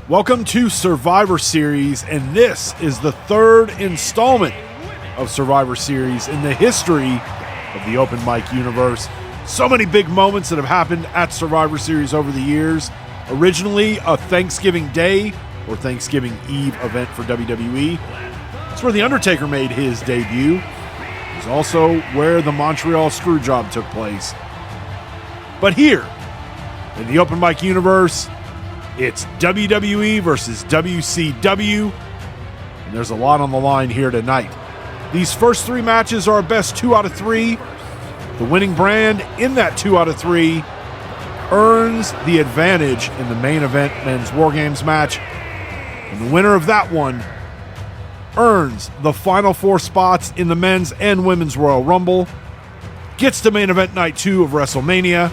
Welcome to Survivor Series, and this is the third installment of Survivor Series in the history of the open mic universe. So many big moments that have happened at Survivor Series over the years. Originally a Thanksgiving Day or Thanksgiving Eve event for WWE. It's where The Undertaker made his debut. It's also where the Montreal Screwjob took place. But here, in the open mic universe, it's WWE versus WCW, and there's a lot on the line here tonight. These first three matches are a best 2 out of 3. The winning brand in that 2 out of 3 earns the advantage in the main event men's War Games match, and the winner of that one earns the final 4 spots in the men's and women's Royal Rumble, gets to main event night 2 of WrestleMania,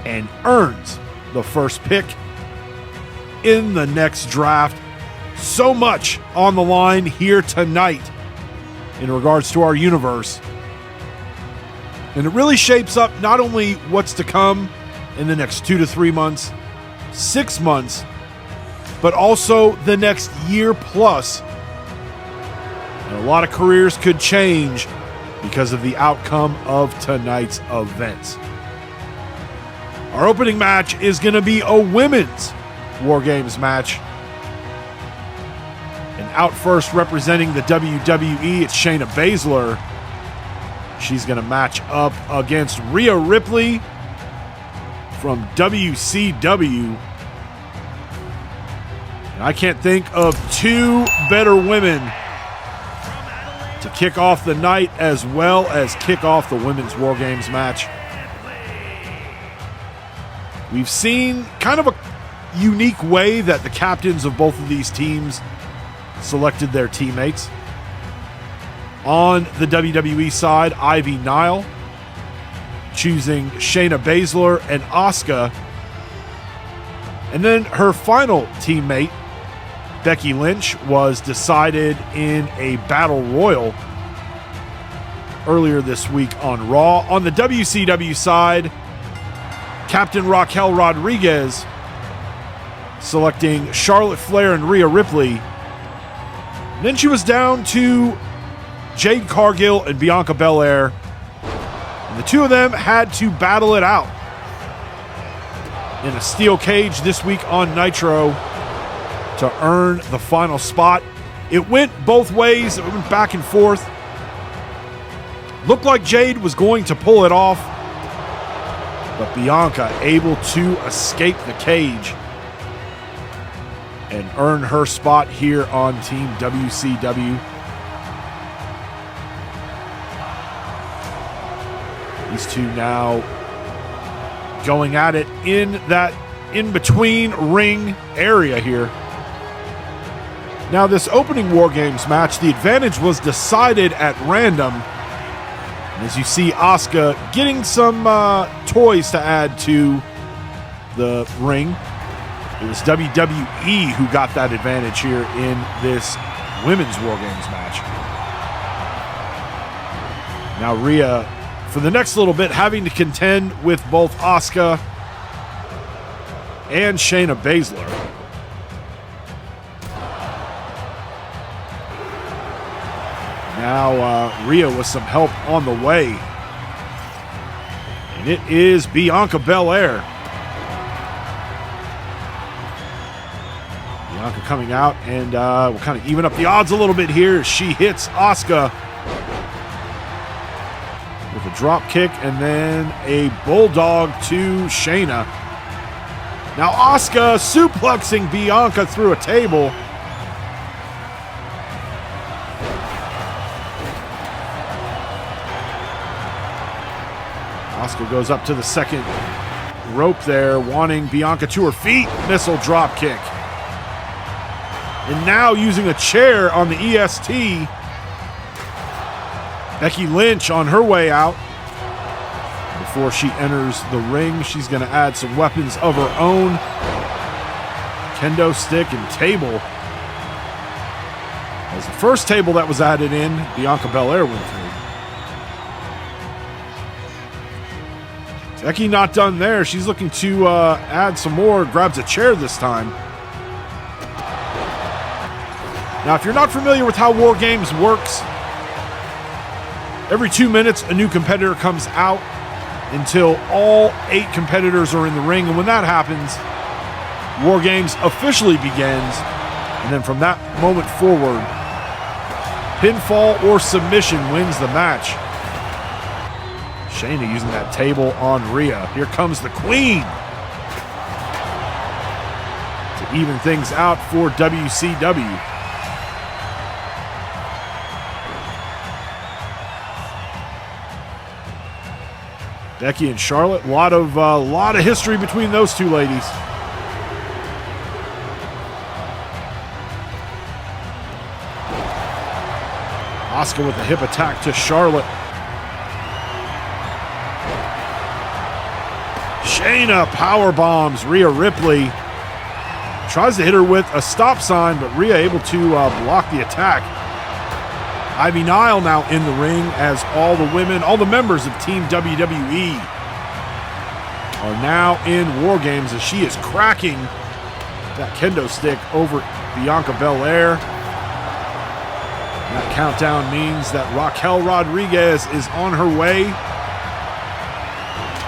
and earns the first pick in the next draft. So much on the line here tonight in regards to our universe. And it really shapes up not only what's to come in the next 2 to 3 months, 6 months, but also the next year plus. And a lot of careers could change because of the outcome of tonight's events. Our opening match is going to be a women's War Games match. And out first representing the WWE, it's Shayna Baszler. She's going to match up against Rhea Ripley from WCW. And I can't think of 2 better women to kick off the night as well as kick off the women's War Games match. We've seen kind of a unique way that the captains of both of these teams selected their teammates. On the WWE side, Ivy Nile choosing Shayna Baszler and Asuka. And then her final teammate, Becky Lynch, was decided in a battle royal earlier this week on Raw. On the WCW side, Captain Raquel Rodriguez selecting Charlotte Flair and Rhea Ripley. And then she was down to Jade Cargill and Bianca Belair. And the two of them had to battle it out in a steel cage this week on Nitro to earn the final spot. It went both ways. It went back and forth. Looked like Jade was going to pull it off, but Bianca able to escape the cage and earn her spot here on Team WCW. These two now going at it in that in-between ring area here. Now, this opening War Games match, the advantage was decided at random. And as you see, Asuka getting some toys to add to the ring. It was WWE who got that advantage here in this women's War Games match. Now Rhea, for the next little bit, having to contend with both Asuka and Shayna Baszler. Now Rhea with some help on the way. And it is Bianca Belair. Bianca coming out, and we'll kind of even up the odds a little bit here as she hits Asuka with a drop kick and then a bulldog to Shayna. Now Asuka suplexing Bianca through a table. Asuka goes up to the second rope there, wanting Bianca to her feet. Missile drop kick. And now using a chair on the EST. Becky Lynch on her way out. Before she enters the ring, she's going to add some weapons of her own. Kendo stick and table. As the first table that was added in, Bianca Belair went through. Becky not done there. She's looking to add some more. Grabs a chair this time. Now, if you're not familiar with how War Games works, every 2 minutes a new competitor comes out until all 8 competitors are in the ring. And when that happens, War Games officially begins. And then from that moment forward, pinfall or submission wins the match. Shayna using that table on Rhea. Here comes the Queen to even things out for WCW. Becky and Charlotte, a lot of history between those two ladies. Asuka with a hip attack to Charlotte. Shayna power bombs Rhea Ripley. Tries to hit her with a stop sign, but Rhea able to block the attack. Ivy Nile now in the ring as all the women, all the members of Team WWE are now in War Games as she is cracking that kendo stick over Bianca Belair. That countdown means that Raquel Rodriguez is on her way.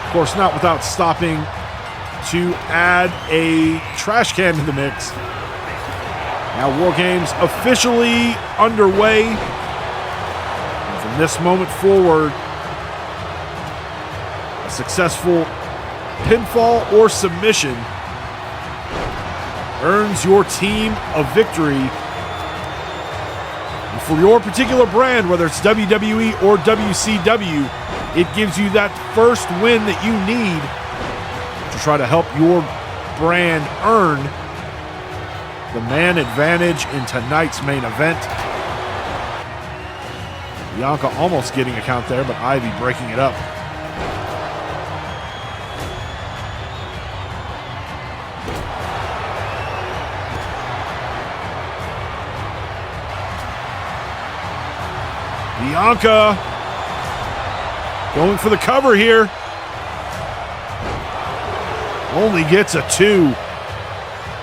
Of course, not without stopping to add a trash can to the mix. Now War Games officially underway. And from this moment forward, a successful pinfall or submission earns your team a victory. And for your particular brand, whether it's WWE or WCW, it gives you that first win that you need to try to help your brand earn the man advantage in tonight's main event. Bianca almost getting a count there, but Ivy breaking it up. Bianca going for the cover here. Only gets a 2.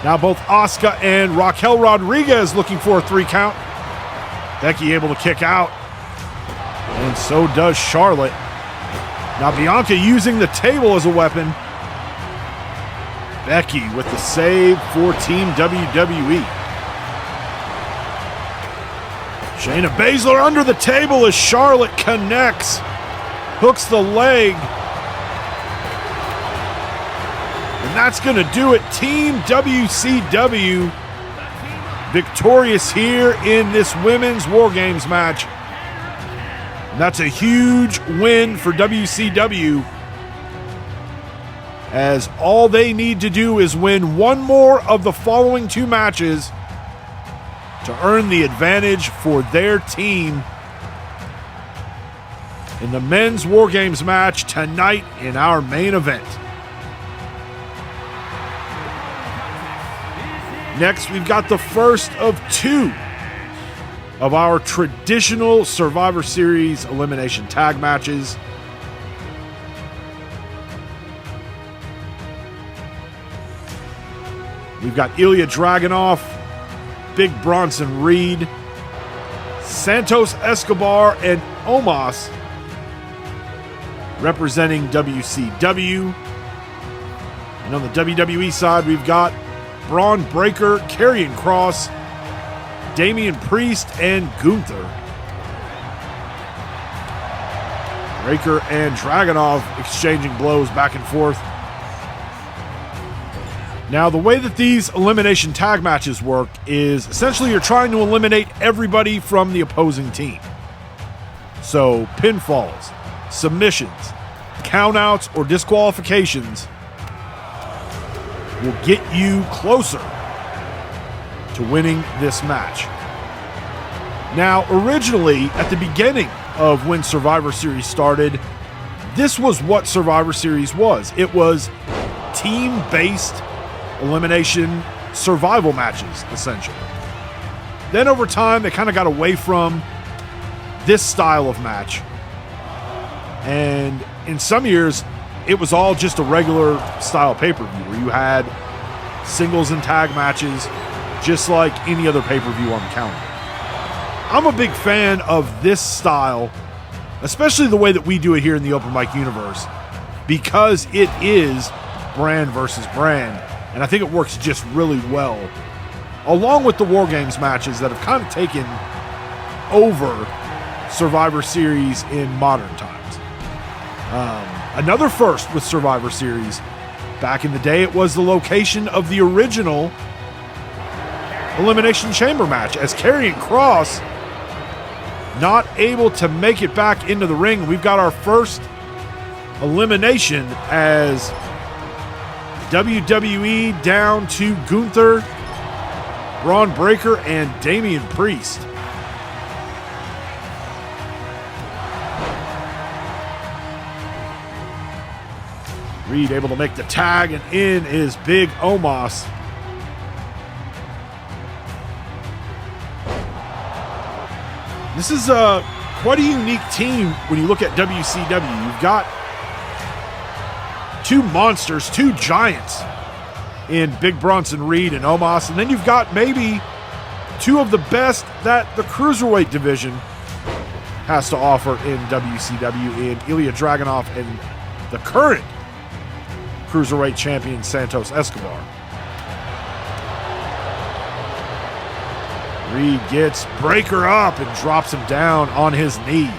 Now both Asuka and Raquel Rodriguez looking for a 3 count. Becky able to kick out. And so does Charlotte. Now Bianca using the table as a weapon. Becky with the save for Team WWE. Shayna Baszler under the table as Charlotte connects. Hooks the leg. And that's going to do it. Team WCW victorious here in this women's War Games match. And that's a huge win for WCW, as all they need to do is win one more of the following 2 matches to earn the advantage for their team in the men's War Games match tonight in our main event. Next, we've got the first of 2 of our traditional Survivor Series elimination tag matches. We've got Ilya Dragunov, Big Bronson Reed, Santos Escobar, and Omos representing WCW. And on the WWE side, we've got Braun Breaker, Karrion Kross, Damian Priest, and Gunther. Breaker and Dragunov exchanging blows back and forth. Now, the way that these elimination tag matches work is essentially you're trying to eliminate everybody from the opposing team. So, pinfalls, submissions, countouts, or disqualifications will get you closer to winning this match. Now, originally, at the beginning of when Survivor Series started, this was what Survivor Series was. It was team-based elimination survival matches, essentially. Then over time, they kind of got away from this style of match. And in some years, it was all just a regular style pay-per-view where you had singles and tag matches just like any other pay-per-view on the calendar. I'm a big fan of this style, especially the way that we do it here in the open mic universe, because it is brand versus brand, and I think it works just really well, along with the War Games matches that have kind of taken over Survivor Series in modern times. Another first with Survivor Series. Back in the day, it was the location of the original Elimination Chamber match, as Karrion Kross not able to make it back into the ring. We've got our first elimination as WWE down to Gunther, Braun Breaker, and Damian Priest. Reed able to make the tag, and in is Big Omos. This is quite a unique team when you look at WCW. You've got two monsters, two giants in Big Bronson Reed and Omos, and then you've got maybe two of the best that the Cruiserweight division has to offer in WCW in Ilya Dragunov and the current Cruiserweight champion Santos Escobar. Reed gets Breaker up and drops him down on his knee.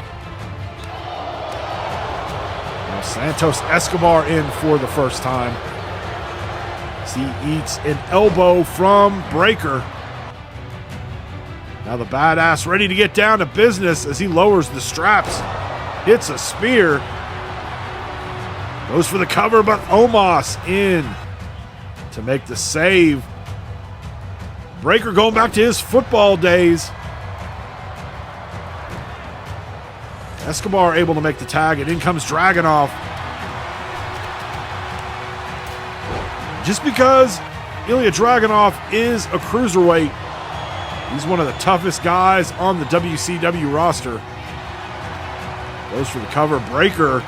Now Santos Escobar in for the first time. He eats an elbow from Breaker. Now the badass ready to get down to business as he lowers the straps. Hits a spear. Goes for the cover, but Omos in to make the save. Breaker going back to his football days. Escobar able to make the tag, and in comes Dragunov. Just because Ilya Dragunov is a cruiserweight, he's one of the toughest guys on the WCW roster. Goes for the cover. Breaker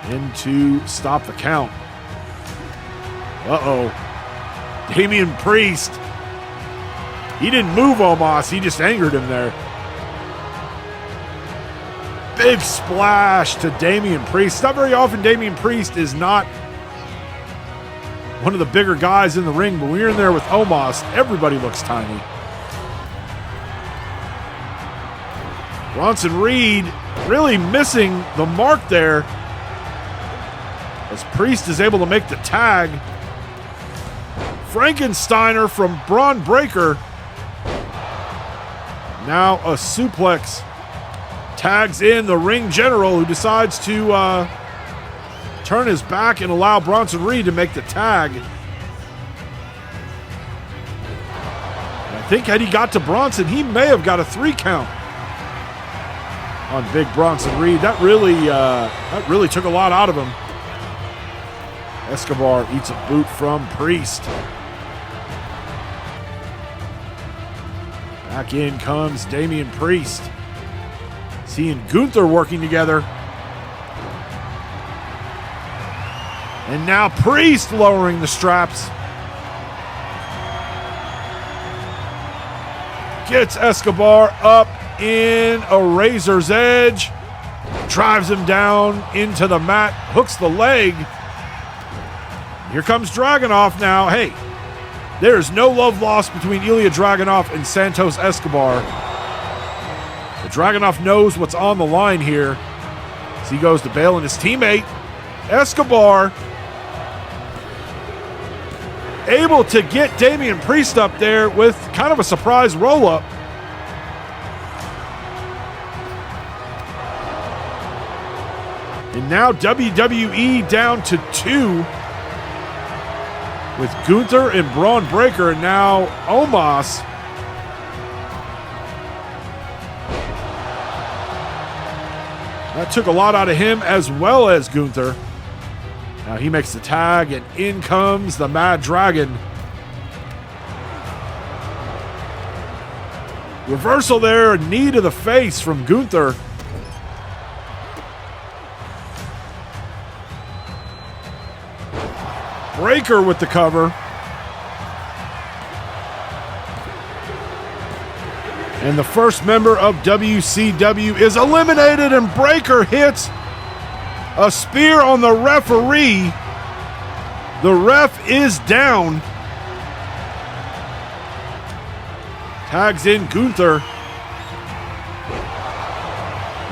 in to stop the count. Uh-oh. Damian Priest. He didn't move Omos, he just angered him there. Big splash to Damian Priest. It's not very often Damian Priest is not one of the bigger guys in the ring, but when you're in there with Omos, everybody looks tiny. Bronson Reed really missing the mark there as Priest is able to make the tag. Frankensteiner from Braun Breaker. Now a suplex. Tags in the ring general, who decides to turn his back and allow Bronson Reed to make the tag. And I think had he got to Bronson, he may have got a 3 count on Big Bronson Reed. That really took a lot out of him. Escobar eats a boot from Priest. Back in comes Damian Priest. He and Gunther working together. And now Priest lowering the straps. Gets Escobar up in a razor's edge. Drives him down into the mat. Hooks the leg. Here comes Dragunov now. Hey, there is no love lost between Ilya Dragunov and Santos Escobar. But Dragunov knows what's on the line here as he goes to bail on his teammate. Escobar able to get Damian Priest up there with kind of a surprise roll-up. And now WWE down to 2 with Gunther and Braun Breaker, and now Omos. That took a lot out of him as well as Gunther. Now he makes the tag, and in comes the Mad Dragon. Reversal there, knee to the face from Gunther. Breaker with the cover. And the first member of WCW is eliminated, and Breakker hits a spear on the referee. The ref is down. Tags in Gunther.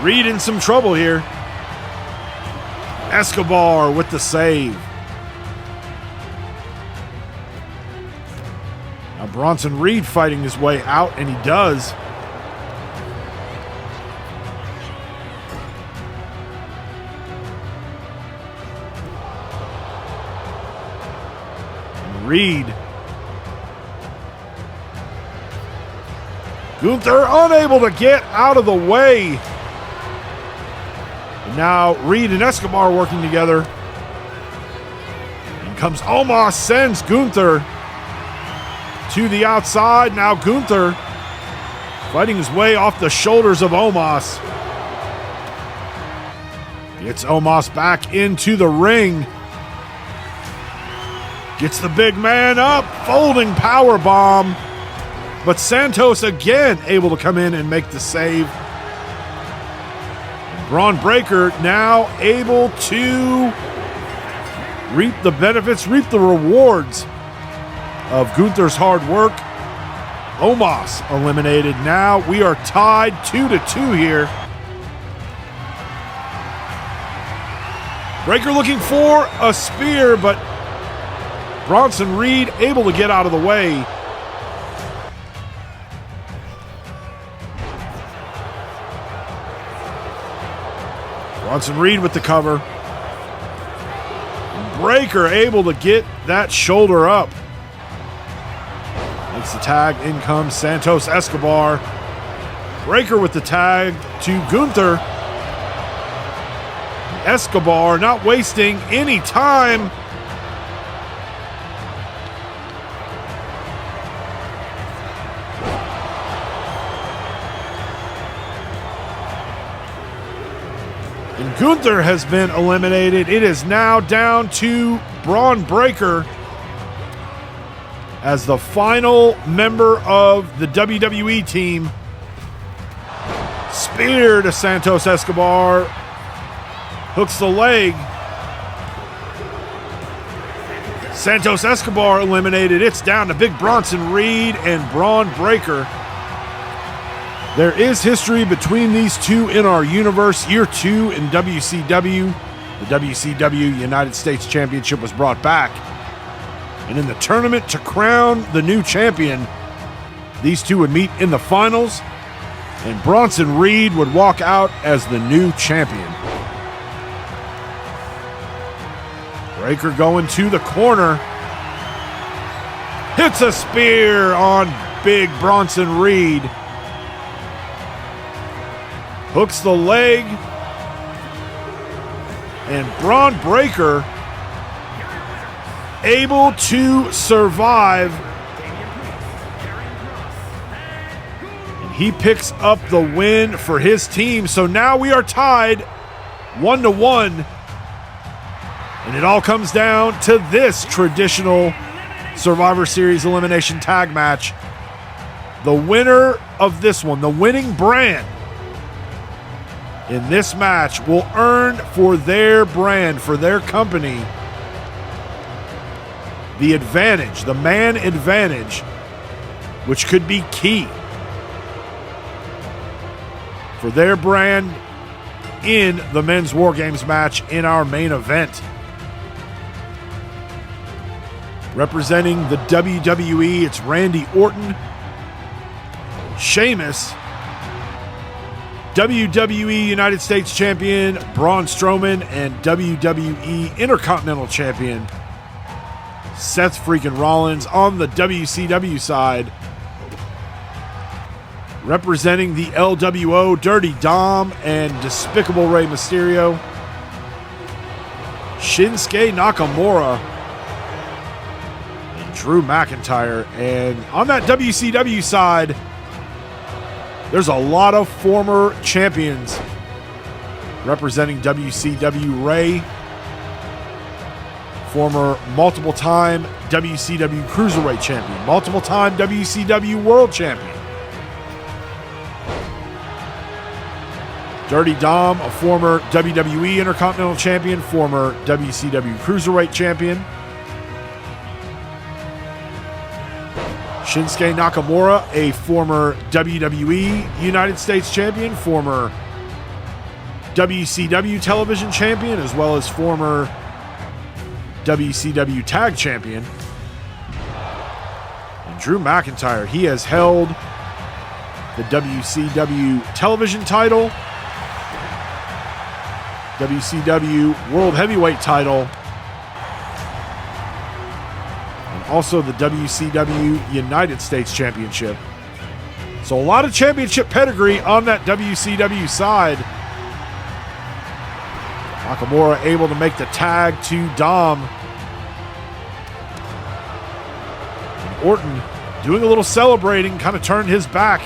Reed in some trouble here. Escobar with the save. Now Bronson Reed fighting his way out, and he does. And Reed. Gunther unable to get out of the way. And now Reed and Escobar working together. In comes Omos, sends Gunther to the outside. Now Gunther fighting his way off the shoulders of Omos. Gets Omos back into the ring. Gets the big man up, folding power bomb. But Santos again able to come in and make the save. And Braun Breakker now able to reap the benefits, reap the rewards of Gunther's hard work. Omos eliminated. Now we are tied 2-2 here. Breakker looking for a spear, but Bronson Reed able to get out of the way. Bronson Reed with the cover. Breakker able to get that shoulder up. Makes the tag. In comes Santos Escobar. Breakker with the tag to Gunther. Escobar not wasting any time. And Gunther has been eliminated. It is now down to Braun Breakker as the final member of the WWE team. Spear to Santos Escobar. Hooks the leg. Santos Escobar eliminated. It's down to Big Bronson Reed and Braun Breakker. There is history between these two in our universe. Year 2 in WCW, the WCW United States Championship was brought back. And in the tournament to crown the new champion, these two would meet in the finals, and Bronson Reed would walk out as the new champion. Breakker going to the corner. Hits a spear on Big Bronson Reed. Hooks the leg. And Braun Breakker able to survive. And he picks up the win for his team. So now we are tied 1-1. And it all comes down to this traditional Survivor Series elimination tag match. The winner of this one, the winning brand in this match, will earn for their brand, for their company, the advantage, the man advantage, which could be key for their brand in the men's War Games match in our main event. Representing the WWE, it's Randy Orton, Sheamus, WWE United States Champion Braun Strowman, and WWE Intercontinental Champion Seth freaking Rollins on the WCW side. Representing the LWO, Dirty Dom and Despicable Rey Mysterio, Shinsuke Nakamura and Drew McIntyre. And on that WCW side, there's a lot of former champions. Representing WCW, Rey, former multiple-time WCW Cruiserweight Champion, multiple-time WCW World Champion. Dirty Dom, a former WWE Intercontinental Champion, former WCW Cruiserweight Champion. Shinsuke Nakamura, a former WWE United States Champion, former WCW Television Champion, as well as former WCW Tag Champion. And Drew McIntyre, he has held the WCW Television title, WCW World Heavyweight title, and also the WCW United States Championship. So a lot of championship pedigree on that WCW side. Nakamura able to make the tag to Dom. And Orton doing a little celebrating, kind of turned his back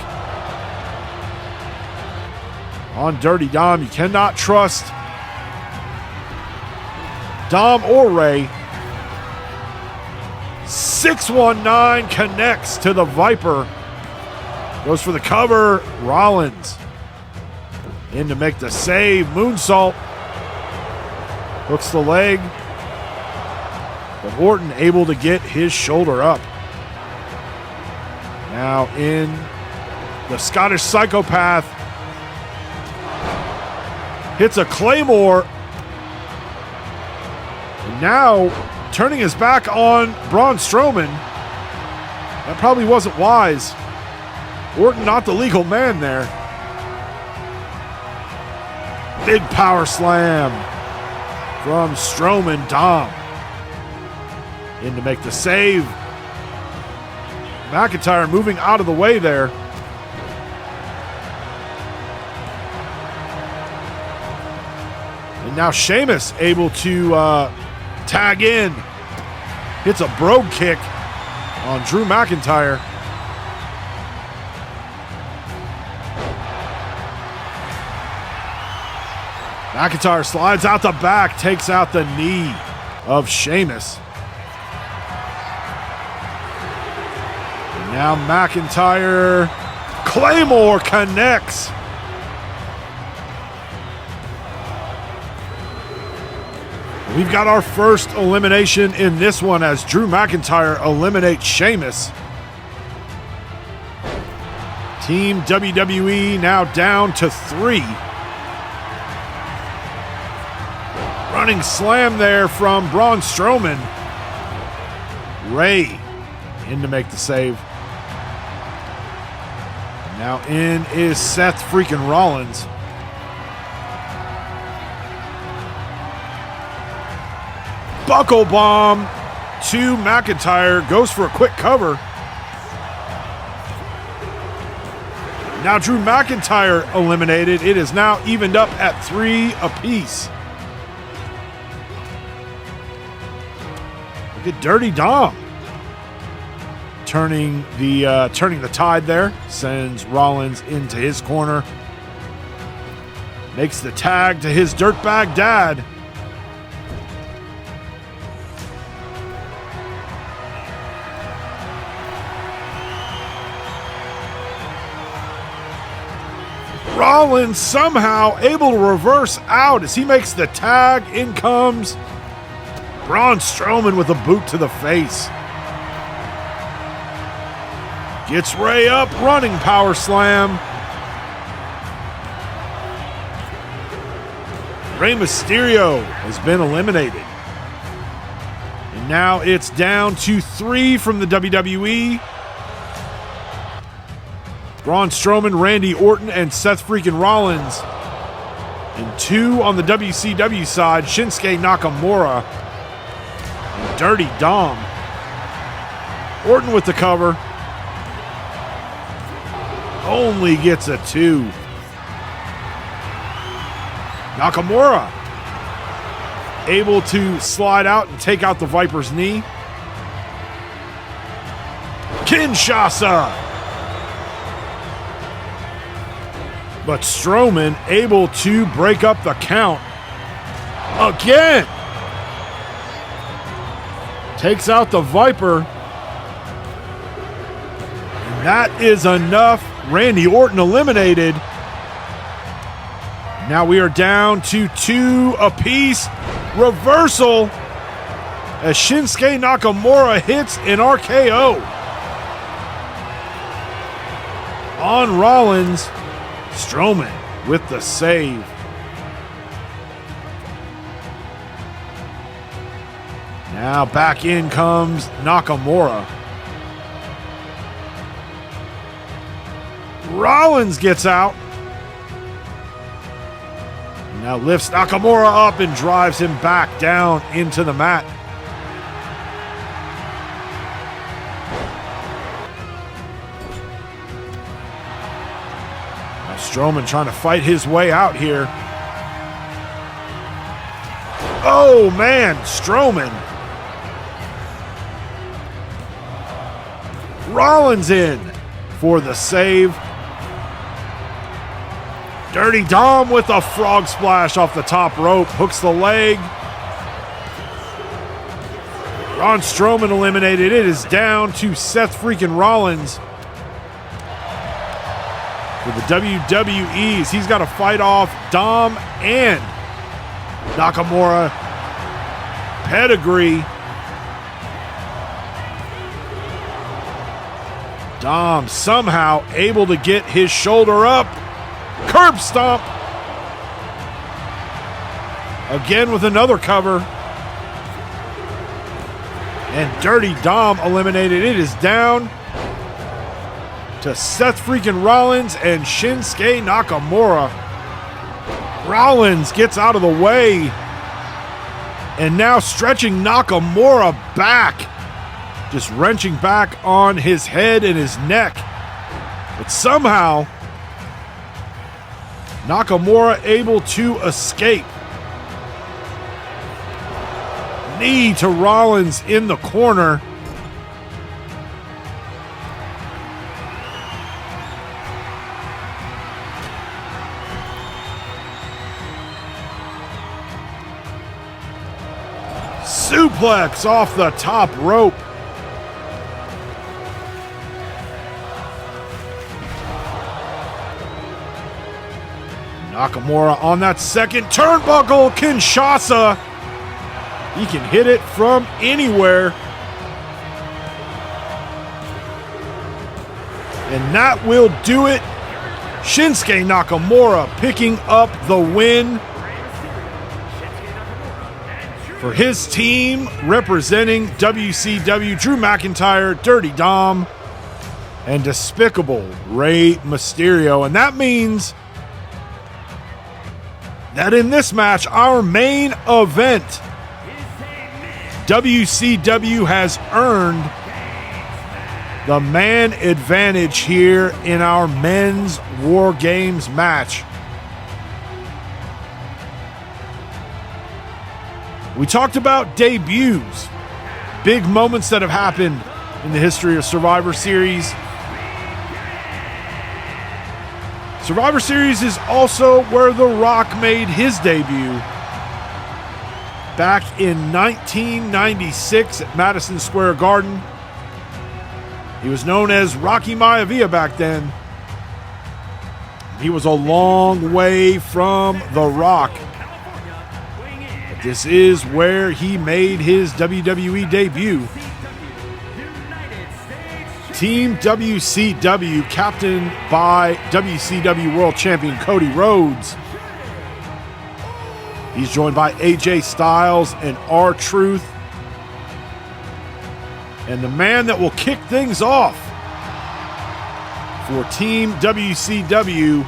on Dirty Dom. You cannot trust Dom or Ray. 619 connects to the Viper. Goes for the cover. Rollins in to make the save. Moonsault. Hooks the leg. But Orton able to get his shoulder up. Now in the Scottish Psychopath. Hits a Claymore. And now turning his back on Braun Strowman. That probably wasn't wise. Orton not the legal man there. Big power slam from Strowman. Dom in to make the save. McIntyre moving out of the way there. And now Sheamus able to tag in. Hits a brogue kick on Drew McIntyre. McIntyre slides out the back, takes out the knee of Sheamus. And now McIntyre, Claymore connects. We've got our first elimination in this one as Drew McIntyre eliminates Sheamus. Team WWE now down to 3. Running slam there from Braun Strowman. Ray in to make the save. Now in is Seth freaking Rollins. Buckle bomb to McIntyre. Goes for a quick cover. Now Drew McIntyre eliminated. It is now evened up at 3 apiece. Look at Dirty Dom. Turning the tide there. Sends Rollins into his corner. Makes the tag to his dirtbag dad. Rollins somehow able to reverse out as he makes the tag. In comes Braun Strowman with a boot to the face. Gets Ray up, running power slam. Rey Mysterio has been eliminated. And now it's down to 3 from the WWE. Braun Strowman, Randy Orton, and Seth freaking Rollins. And 2 on the WCW side, Shinsuke Nakamura and Dirty Dom. Orton with the cover. Only gets a 2. Nakamura able to slide out and take out the Viper's knee. Kinshasa. But Strowman able to break up the count again. Takes out the Viper. And that is enough. Randy Orton eliminated. Now we are down to 2 apiece. Reversal as Shinsuke Nakamura hits an RKO on Rollins. Strowman with the save. Now back in comes Nakamura. Rollins gets out. Now lifts Nakamura up and drives him back down into the mat. Now Strowman trying to fight his way out here. Oh man, Strowman. Rollins in for the save. Dirty Dom with a frog splash off the top rope. Hooks the leg. Braun Strowman eliminated. It is down to Seth freaking Rollins. For the WWEs, he's got to fight off Dom and Nakamura. Pedigree. Dom somehow able to get his shoulder up. Curb stomp. Again with another cover. And Dirty Dom eliminated. It is down to Seth freaking Rollins and Shinsuke Nakamura. Rollins gets out of the way. And now stretching Nakamura back. Just wrenching back on his head and his neck. But somehow Nakamura able to escape. Knee to Rollins in the corner. Suplex off the top rope. Nakamura on that second turnbuckle. Kinshasa. He can hit it from anywhere. And that will do it. Shinsuke Nakamura picking up the win for his team, representing WCW. Drew McIntyre, Dirty Dom, and Despicable Rey Mysterio. And that means that in this match, our main event, WCW has earned the man advantage here in our men's War Games match. We talked about debuts, big moments that have happened in the history of Survivor Series. Survivor Series is also where The Rock made his debut back in 1996 at Madison Square Garden. He was known as Rocky Maivia back then. He was a long way from The Rock. But this is where he made his WWE debut. Team WCW, captained by WCW World Champion Cody Rhodes. He's joined by AJ Styles and R-Truth. And the man that will kick things off for Team WCW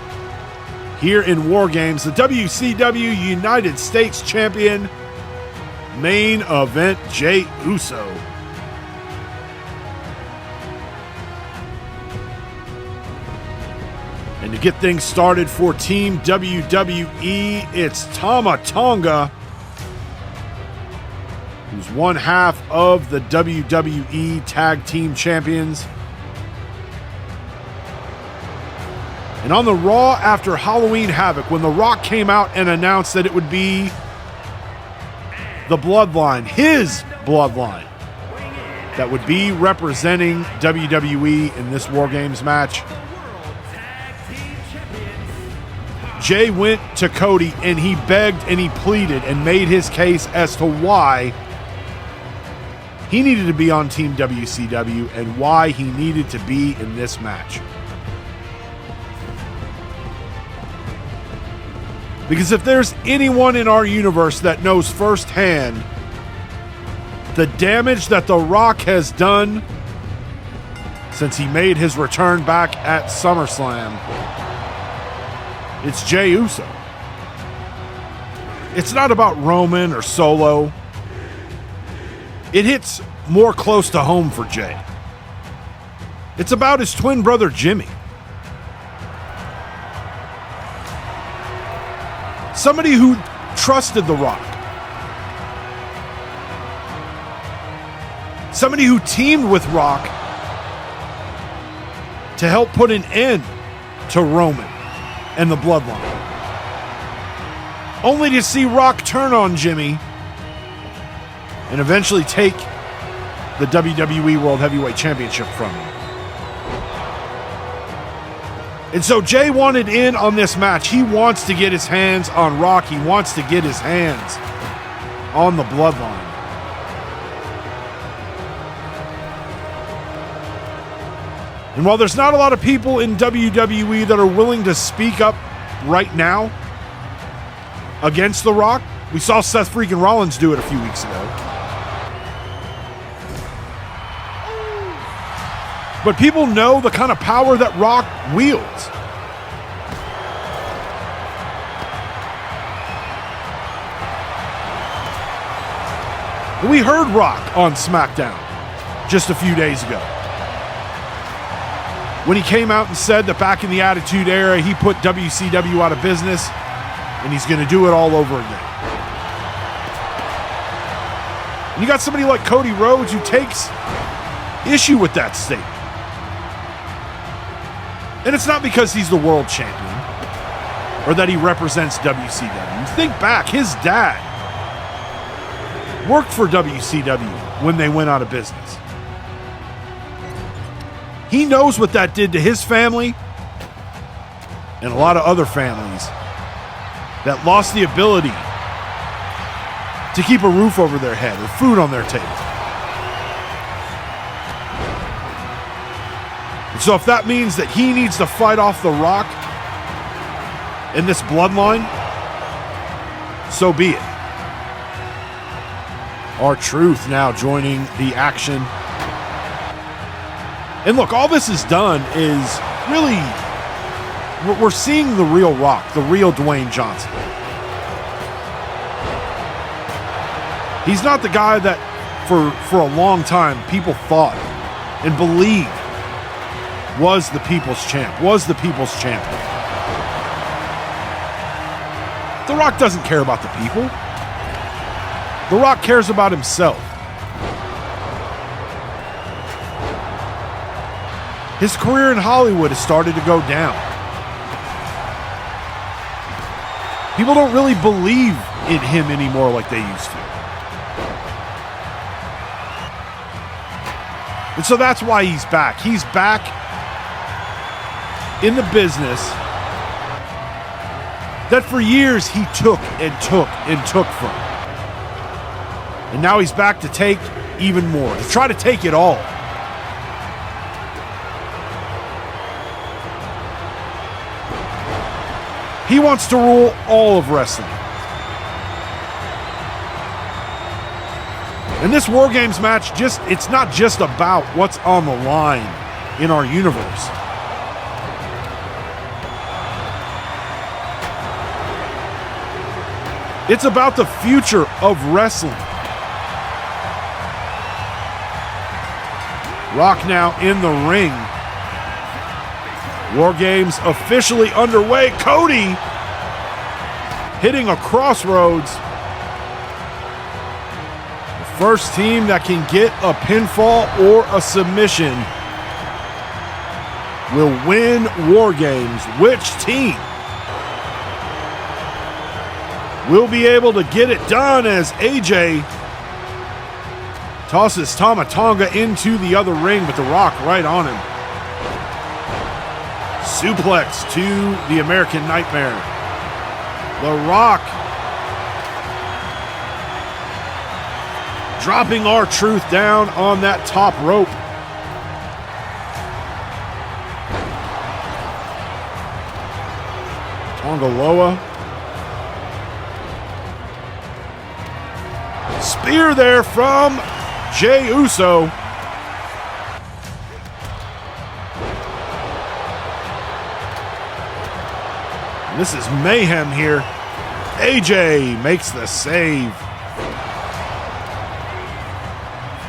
here in War Games, the WCW United States Champion, main event, Jey Uso. And to get things started for Team WWE, it's Tama Tonga, who's one half of the WWE Tag Team Champions. And on the Raw after Halloween Havoc, when The Rock came out and announced that it would be the Bloodline, his Bloodline, that would be representing WWE in this War Games match, Jey went to Cody and he begged and he pleaded and made his case as to why he needed to be on Team WCW and why he needed to be in this match. Because if there's anyone in our universe that knows firsthand the damage that The Rock has done since he made his return back at SummerSlam, it's Jey Uso. It's not about Roman or Solo. It hits more close to home for Jey. It's about his twin brother Jimmy. Somebody who trusted The Rock. Somebody who teamed with Rock to help put an end to Roman and the Bloodline. Only to see Rock turn on Jimmy and eventually take the WWE World Heavyweight Championship from him. And so Jey wanted in on this match. He wants to get his hands on Rock. He wants to get his hands on the Bloodline. And while there's not a lot of people in WWE that are willing to speak up right now against The Rock, we saw Seth freaking Rollins do it a few weeks ago. But people know the kind of power that Rock wields. We heard Rock on SmackDown just a few days ago, when he came out and said that back in the Attitude Era, he put WCW out of business, and he's going to do it all over again. And you got somebody like Cody Rhodes who takes issue with that statement. And it's not because he's the world champion or that he represents WCW. Think back, his dad worked for WCW when they went out of business. He knows what that did to his family and a lot of other families that lost the ability to keep a roof over their head or food on their table. And so if that means that he needs to fight off The Rock in this Bloodline, so be it. R-Truth now joining the action. And look, all this is done is really, we're seeing the real Rock, the real Dwayne Johnson. He's not the guy that for a long time people thought and believed was the people's champ, was the people's champion. The Rock doesn't care about the people. The Rock cares about himself. His career in Hollywood has started to go down. People don't really believe in him anymore like they used to. And so that's why he's back. He's back in the business that for years he took and took and took from. And now he's back to take even more, to try to take it all. He wants to rule all of wrestling. And this War Games match, it's not just about what's on the line in our universe. It's about the future of wrestling. Rock now in the ring. War Games officially underway. Cody hitting a crossroads. The first team that can get a pinfall or a submission will win War Games. Which team will be able to get it done as AJ tosses Tama Tonga into the other ring with The Rock right on him. Suplex to the American Nightmare. The Rock dropping R-Truth down on that top rope. Tongaloa. Spear there from Jey Uso. This is mayhem here. AJ makes the save.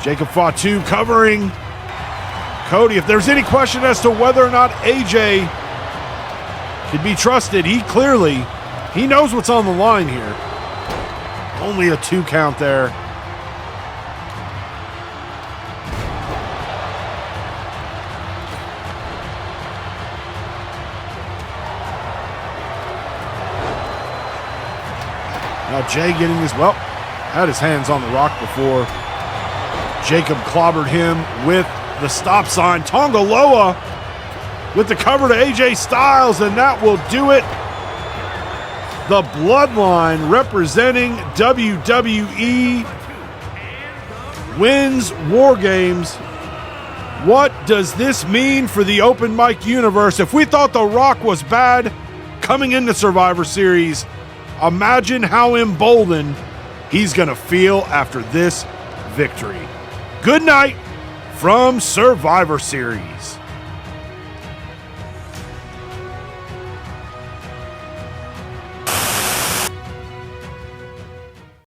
Jacob Fatu covering Cody. If there's any question as to whether or not AJ can be trusted, he knows what's on the line here. Only a 2 count there. Now Jay getting his, had his hands on the Rock before Jacob clobbered him with the stop sign. Tongaloa with the cover to AJ Styles, and that will do it. The Bloodline representing WWE wins War Games. What does this mean for the open mic universe? If we thought The Rock was bad coming into Survivor Series, imagine how emboldened he's going to feel after this victory. Good night from Survivor Series.